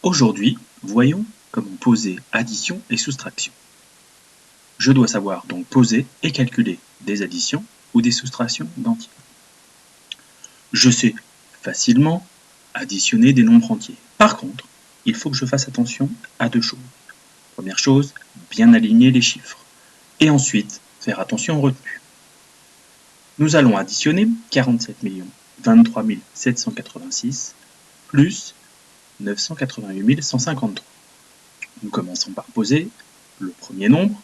Aujourd'hui, voyons comment poser addition et soustraction. Je dois savoir donc poser et calculer des additions ou des soustractions d'entiers. Je sais facilement additionner des nombres entiers. Par contre, il faut que je fasse attention à deux choses. Première chose, bien aligner les chiffres. Et ensuite, faire attention aux retenues. Nous allons additionner 47 23 786 plus 988 153. Nous commençons par poser le premier nombre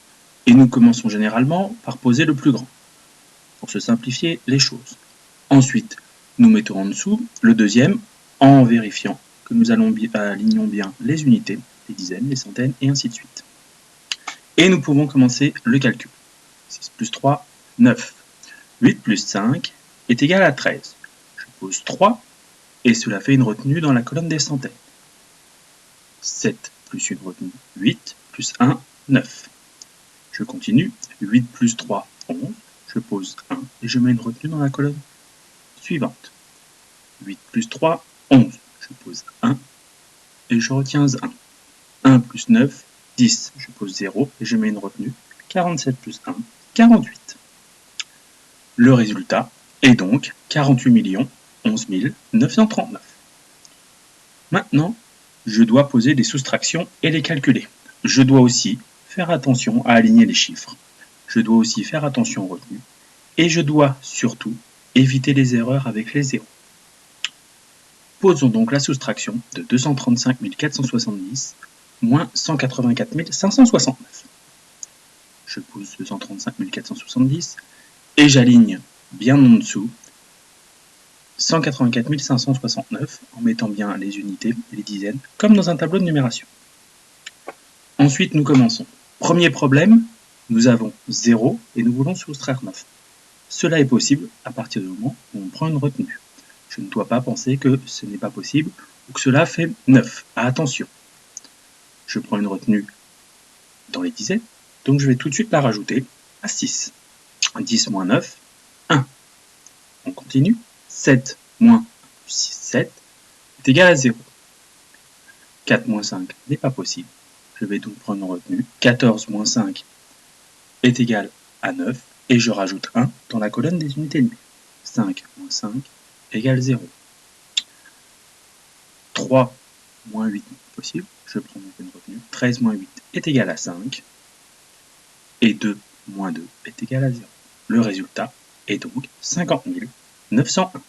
et nous commençons généralement par poser le plus grand pour se simplifier les choses. Ensuite, nous mettons en dessous le deuxième en vérifiant que nous alignons bien les unités, les dizaines, les centaines et ainsi de suite. Et nous pouvons commencer le calcul. 6 plus 3, 9. 8 plus 5 est égal à 13. Je pose 3 et cela fait une retenue dans la colonne des centaines. 7 plus une retenue, 8 plus 1, 9. Je continue, 8 plus 3, 11. Je pose 1 et je mets une retenue dans la colonne suivante. 8 plus 3, 11. Je pose 1 et je retiens 1. 1 plus 9, 10. Je pose 0 et je mets une retenue. 47 plus 1, 48. Le résultat est donc 48 11 939. Maintenant, je dois poser des soustractions et les calculer. Je dois aussi faire attention à aligner les chiffres. Je dois aussi faire attention aux retenues. Et je dois surtout éviter les erreurs avec les zéros. Posons donc la soustraction de 235 470 moins 184 569. Je pose 235 470 et j'aligne bien en dessous 184 569 en mettant bien les unités et les dizaines comme dans un tableau de numération. Ensuite, nous commençons. Premier problème, nous avons 0 et nous voulons soustraire 9. Cela est possible à partir du moment où on prend une retenue. Je ne dois pas penser que ce n'est pas possible ou que cela fait 9. Attention, je prends une retenue dans les dizaines, donc je vais tout de suite la rajouter à 6. 10 moins 9, 1. On continue. 7 moins 6, 7 est égal à 0. 4 moins 5 n'est pas possible. Je vais donc prendre une retenue. 14 moins 5 est égal à 9 et je rajoute 1 dans la colonne des unités de 5 moins 5 égale 0. 3 moins 8 n'est pas possible. Je prends donc une retenue. 13 moins 8 est égal à 5. Et 2 moins 2 est égal à 0. Le résultat est donc 50 901.